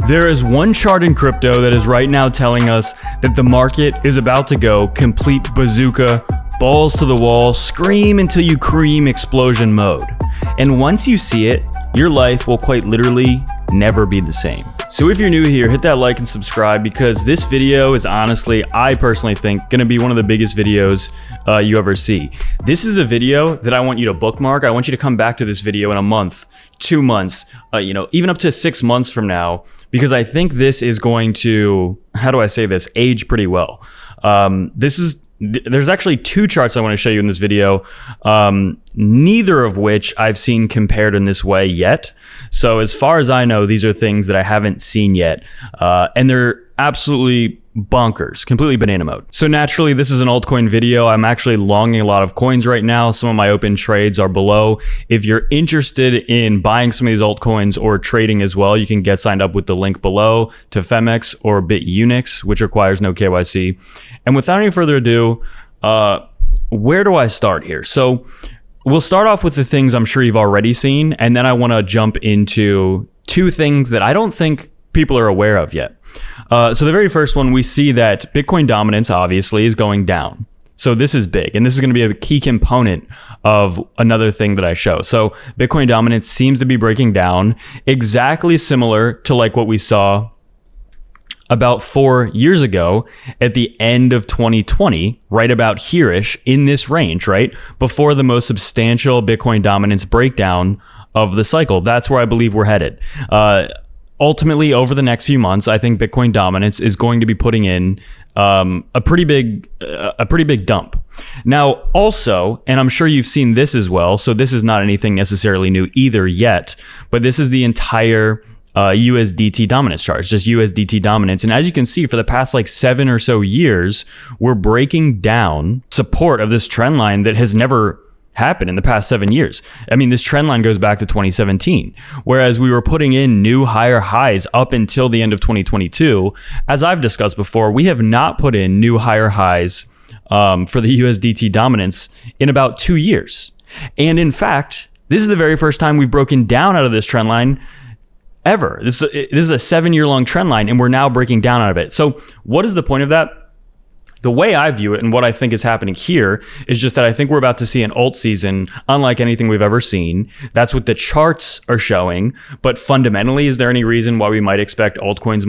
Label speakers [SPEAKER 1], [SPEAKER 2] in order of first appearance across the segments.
[SPEAKER 1] There is one chart in crypto that is right now telling us that the market is about to go complete bazooka, balls to the wall, scream until you cream explosion mode. And once you see it, your life will quite literally never be the same. So if you're new here, hit that like and subscribe, because this video is honestly, I personally think, gonna be one of the biggest videos you ever see. This is a video that I want you to bookmark. I want you to come back to this video in a month, 2 months, even up to 6 months from now, because I think this is going to, how do I say this, age pretty well. There's actually two charts I want to show you in this video, neither of which I've seen compared in this way yet. So as far as I know, these are things that I haven't seen yet, and they're absolutely bonkers, completely banana mode. So naturally, this is an altcoin video. I'm actually longing a lot of coins right now. Some of my open trades are below. If you're interested in buying some of these altcoins or trading as well, you can get signed up with the link below to FEMEX or BITUNIX, which requires no KYC. And without any further ado, where do I start here? So we'll start off with the things I'm sure you've already seen, and then I want to jump into two things that I don't think people are aware of yet. So the very first one, we see that Bitcoin dominance obviously is going down. So this is big, and this is going to be a key component of another thing that I show. So Bitcoin dominance seems to be breaking down, exactly similar to like what we saw about 4 years ago at the end of 2020, right about here-ish in this range, right? Before the most substantial Bitcoin dominance breakdown of the cycle. That's where I believe we're headed. Ultimately, over the next few months, I think Bitcoin dominance is going to be putting in a pretty big dump. Now, also, and I'm sure you've seen this as well, so this is not anything necessarily new either yet, but this is the entire USDT dominance chart. It's just USDT dominance. And as you can see, for the past like 7 or so years, we're breaking down support of this trend line that has never happened in the past 7 years. I mean, this trend line goes back to 2017, whereas we were putting in new higher highs up until the end of 2022. As I've discussed before, we have not put in new higher highs for the USDT dominance in about 2 years. And in fact, this is the very first time we've broken down out of this trend line ever. This is a 7-year-long trend line, and we're now breaking down out of it. So what is the point of that? The way I view it and what I think is happening here is just that I think we're about to see an alt season unlike anything we've ever seen. That's what the charts are showing. But fundamentally, is there any reason why we might expect altcoins,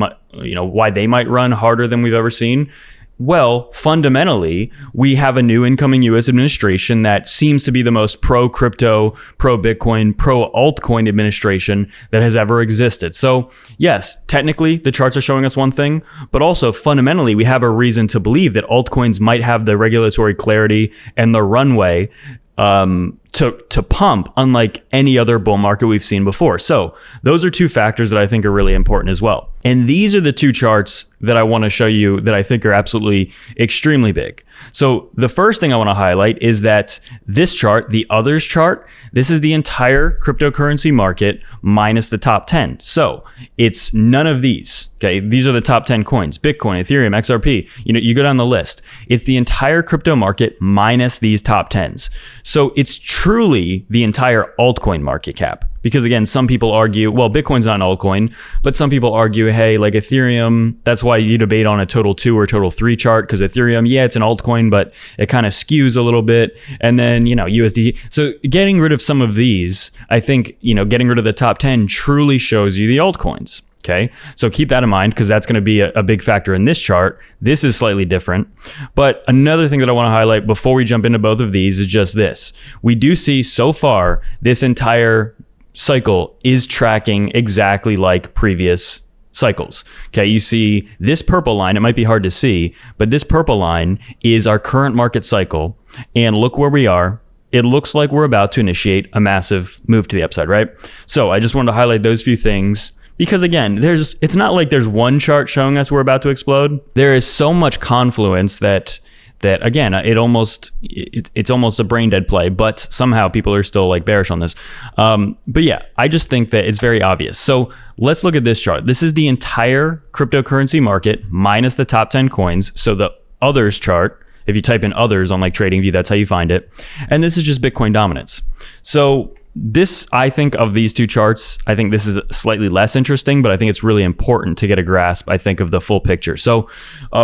[SPEAKER 1] why they might run harder than we've ever seen? Well, fundamentally, we have a new incoming U.S. administration that seems to be the most pro-crypto, pro-Bitcoin, pro-altcoin administration that has ever existed. So yes, technically, the charts are showing us one thing, but also fundamentally, we have a reason to believe that altcoins might have the regulatory clarity and the runway to pump, unlike any other bull market we've seen before. So those are two factors that I think are really important as well. And these are the two charts that I want to show you that I think are absolutely extremely big. So the first thing I want to highlight is that this chart, the others chart, this is the entire cryptocurrency market minus the top 10. So it's none of these. Okay, these are the top 10 coins: Bitcoin, Ethereum, XRP. You go down the list. It's the entire crypto market minus these top 10s. So it's truly the entire altcoin market cap. Because again, some people argue, well, Bitcoin's not an altcoin, but some people argue, hey, like Ethereum, that's why you debate on a total 2 or total 3 chart, because Ethereum, yeah, it's an altcoin, but it kind of skews a little bit. And then, USD. So getting rid of some of these, I think, getting rid of the top 10 truly shows you the altcoins. Okay, so keep that in mind, because that's going to be a big factor in this chart. This is slightly different. But another thing that I want to highlight before we jump into both of these is just this. We do see so far this entire cycle is tracking exactly like previous cycles. Okay, you see this purple line, it might be hard to see, but this purple line is our current market cycle. And look where we are. It looks like we're about to initiate a massive move to the upside, right? So I just wanted to highlight those few things. Because again, it's not like there's one chart showing us we're about to explode. There is so much confluence that again, it's almost a brain dead play, but somehow people are still like bearish on this. But yeah, I just think that it's very obvious. So let's look at this chart. This is the entire cryptocurrency market minus the top 10 coins. So the others chart, if you type in others on like Tradingview, that's how you find it. And this is just Bitcoin dominance. So this, I think, of these two charts, I think this is slightly less interesting, but I think it's really important to get a grasp, I think, of the full picture. So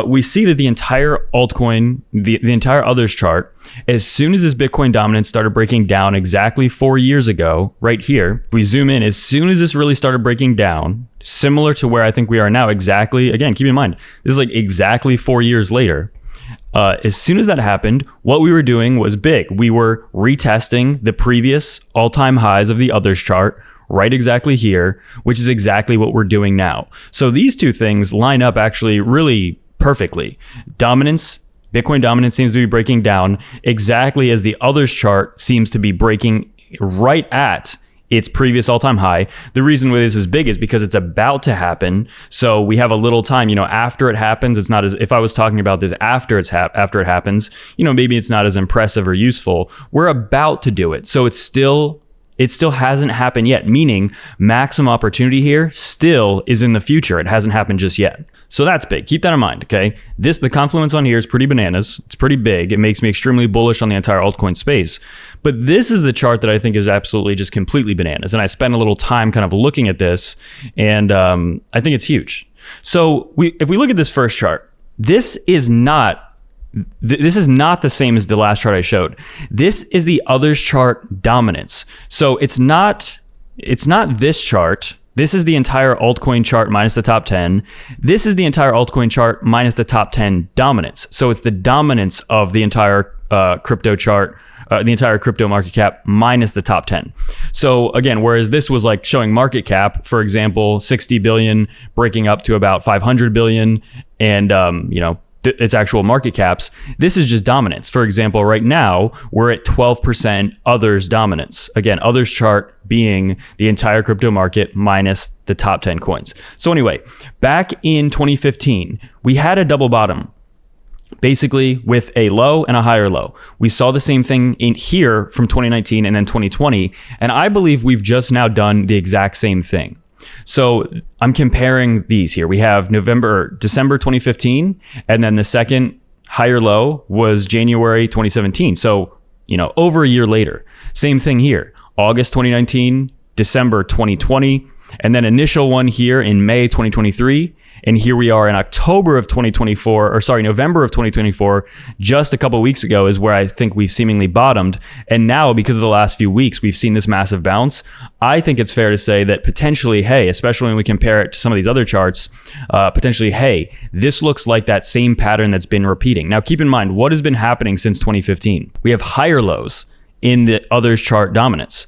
[SPEAKER 1] we see that the entire altcoin, the entire others chart, as soon as this Bitcoin dominance started breaking down exactly 4 years ago, right here, we zoom in, as soon as this really started breaking down, similar to where I think we are now, exactly, again, keep in mind, this is like exactly 4 years later. As soon as that happened, what we were doing was big. We were retesting the previous all-time highs of the others chart right exactly here, which is exactly what we're doing now. So these two things line up actually really perfectly. Dominance, Bitcoin dominance seems to be breaking down exactly as the others chart seems to be breaking right at its previous all-time high. The reason why this is big is because it's about to happen. So we have a little time, after it happens. It's not as if I was talking about this after it happens, maybe it's not as impressive or useful. We're about to do it. So it still hasn't happened yet, meaning maximum opportunity here still is in the future. It hasn't happened just yet. So that's big. Keep that in mind, okay? The confluence on here is pretty bananas. It's pretty big. It makes me extremely bullish on the entire altcoin space. But this is the chart that I think is absolutely just completely bananas. And I spent a little time kind of looking at this, and I think it's huge. So if we look at this first chart, this is not the same as the last chart I showed. This is the others chart dominance. So it's not this chart. This is the entire altcoin chart minus the top 10. This is the entire altcoin chart minus the top 10 dominance. So it's the dominance of the entire crypto chart, the entire crypto market cap minus the top 10. So again, whereas this was like showing market cap, for example, 60 billion breaking up to about 500 billion, and its actual market caps, this is just dominance. For example, right now, we're at 12% others dominance. Again, others chart being the entire crypto market minus the top 10 coins. So anyway, back in 2015, we had a double bottom, basically with a low and a higher low. We saw the same thing in here from 2019 and then 2020, and I believe we've just now done the exact same thing. So I'm comparing these here. We have December 2015, and then the second higher low was January 2017. So, over a year later. Same thing here. August 2019, December 2020, and then initial one here in May 2023. And here we are in November of 2024, just a couple of weeks ago is where I think we've seemingly bottomed. And now, because of the last few weeks, we've seen this massive bounce. I think it's fair to say that potentially, especially when we compare it to some of these other charts, this looks like that same pattern that's been repeating. Now, keep in mind, what has been happening since 2015? We have higher lows in the others chart dominance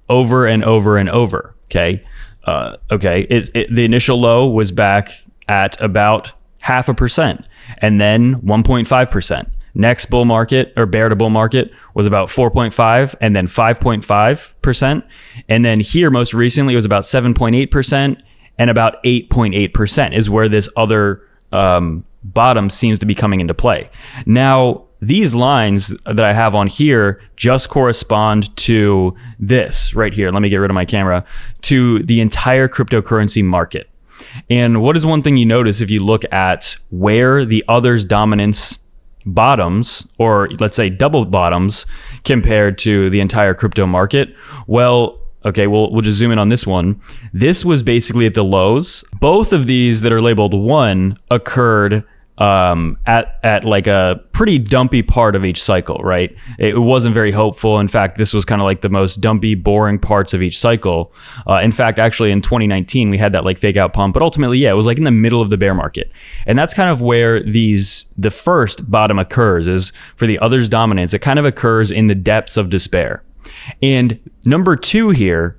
[SPEAKER 1] over and over and over, okay? The initial low was back at about 0.5%, and then 1.5%. Next bull market or bear to bull market was about 4.5 and then 5.5%. And then here most recently it was about 7.8% and about 8.8% is where this other bottom seems to be coming into play. Now, these lines that I have on here just correspond to this right here. Let me get rid of my camera, to the entire cryptocurrency market. And what is one thing you notice if you look at where the others dominance bottoms, or let's say double bottoms, compared to the entire crypto market? Well, okay, we'll just zoom in on this one. This was basically at the lows. Both of these that are labeled 1 occurred at like a pretty dumpy part of each cycle, right? It wasn't very hopeful. In fact, this was kind of like the most dumpy, boring parts of each cycle. In fact, actually in 2019, we had that like fake out pump, but ultimately, it was like in the middle of the bear market. And that's kind of where the first bottom occurs, is for the others dominance. It kind of occurs in the depths of despair. And number 2 here,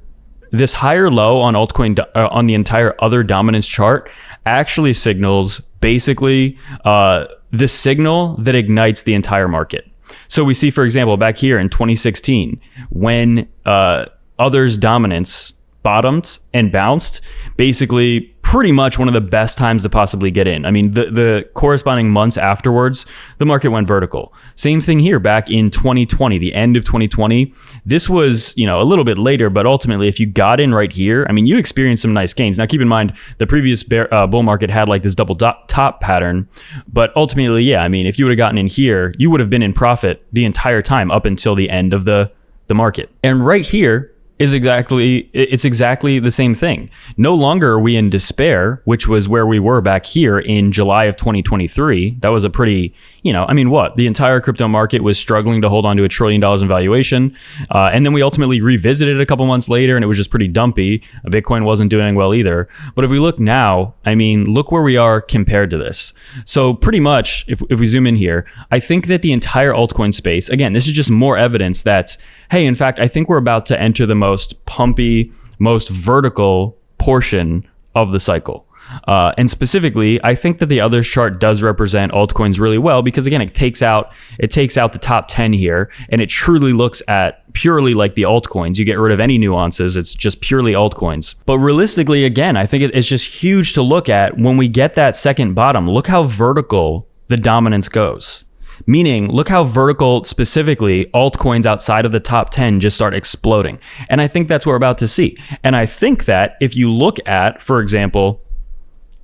[SPEAKER 1] this higher low on altcoin on the entire other dominance chart actually signals basically the signal that ignites the entire market. So we see, for example, back here in 2016, when others dominance bottomed and bounced, basically pretty much one of the best times to possibly get in. I mean, the corresponding months afterwards, the market went vertical. Same thing here back in 2020, the end of 2020. This was, a little bit later, but ultimately, if you got in right here, I mean, you experienced some nice gains. Now, keep in mind, the previous bull market had like this double top pattern, but ultimately, I mean, if you would have gotten in here, you would have been in profit the entire time up until the end of the market. And right here it's exactly the same thing. No longer are we in despair, which was where we were back here in July of 2023. That was a pretty, the entire crypto market was struggling to hold on to $1 trillion in valuation. And then we ultimately revisited a couple months later and it was just pretty dumpy. Bitcoin wasn't doing well either. But if we look now, look where we are compared to this. So pretty much, if we zoom in here, I think that the entire altcoin space, again, this is just more evidence that, hey, in fact, I think we're about to enter the most pumpy, most vertical portion of the cycle. And specifically, I think that the others chart does represent altcoins really well because, again, it takes out the top 10 here and it truly looks at purely like the altcoins. You get rid of any nuances. It's just purely altcoins. But realistically, again, I think it's just huge to look at when we get that second bottom. Look how vertical the dominance goes. Meaning, look how vertical, specifically, altcoins outside of the top 10 just start exploding. And I think that's what we're about to see. And I think that if you look at, for example,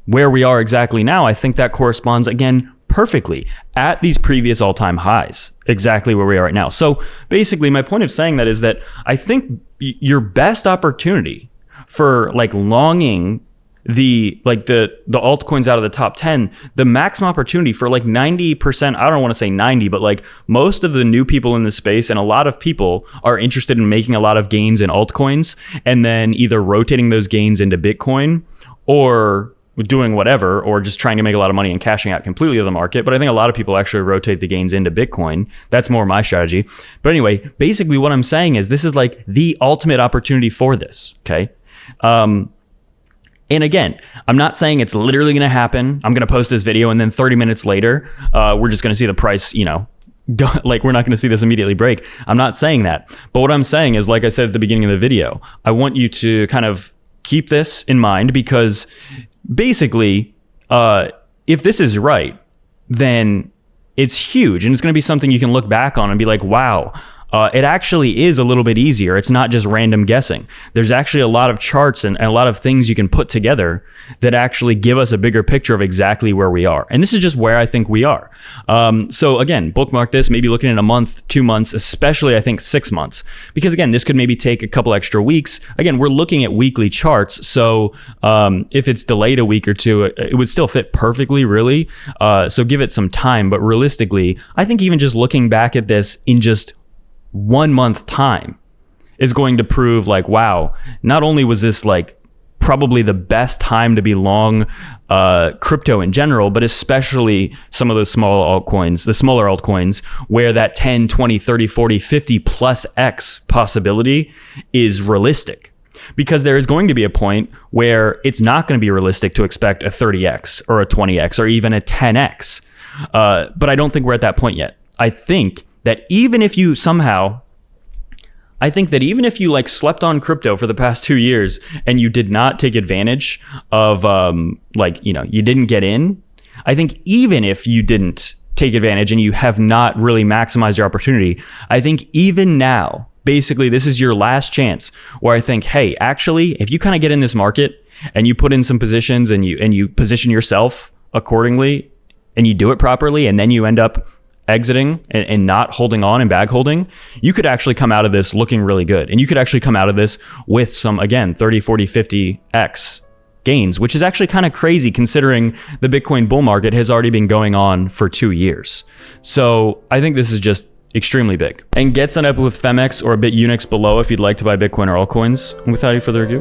[SPEAKER 1] where we are exactly now, I think that corresponds, again, perfectly at these previous all-time highs, exactly where we are right now. So basically, my point of saying that is that I think your best opportunity for longing the altcoins out of the top 10, the maximum opportunity for 90%, I don't want to say 90, but most of the new people in this space and a lot of people are interested in making a lot of gains in altcoins and then either rotating those gains into Bitcoin or doing whatever, or just trying to make a lot of money and cashing out completely of the market. But I think a lot of people actually rotate the gains into Bitcoin. That's more my strategy. But anyway, basically what I'm saying is this is the ultimate opportunity for this, okay? And again, I'm not saying it's literally going to happen. I'm going to post this video and then 30 minutes later, we're just going to see the price, we're not going to see this immediately break. I'm not saying that. But what I'm saying is, like I said at the beginning of the video, I want you to kind of keep this in mind because basically, if this is right, then it's huge. And it's going to be something you can look back on and be like, wow, it actually is a little bit easier. It's not just random guessing. There's actually a lot of charts and a lot of things you can put together that actually give us a bigger picture of exactly where we are. And this is just where I think we are. So again, bookmark this, maybe looking at a month, 2 months, especially I think 6 months, because again, this could maybe take a couple extra weeks. Again, we're looking at weekly charts. So if it's delayed a week or two, it would still fit perfectly, really. So give it some time. But realistically, I think even just looking back at this in just 1 month time is going to prove wow, not only was this probably the best time to be long crypto in general, but especially some of those smaller altcoins where that 10, 20, 30, 40, 50 plus X possibility is realistic. Because there is going to be a point where it's not going to be realistic to expect a 30X or a 20X or even a 10X. But I don't think we're at that point yet. I think that even if you slept on crypto for the past 2 years and you did not take advantage of, you didn't get in, I think even if you didn't take advantage and you have not really maximized your opportunity, I think even now, basically, this is your last chance where I think, hey, actually, if you kind of get in this market and you put in some positions and you position yourself accordingly and you do it properly and then you end up exiting and not holding on and bag holding, you could actually come out of this looking really good. And you could actually come out of this with some, again, 30, 40, 50X gains, which is actually kind of crazy considering the Bitcoin bull market has already been going on for 2 years. So I think this is just extremely big. And get signed up with Femex or BITUNIX below if you'd like to buy Bitcoin or altcoins. And without any further ado,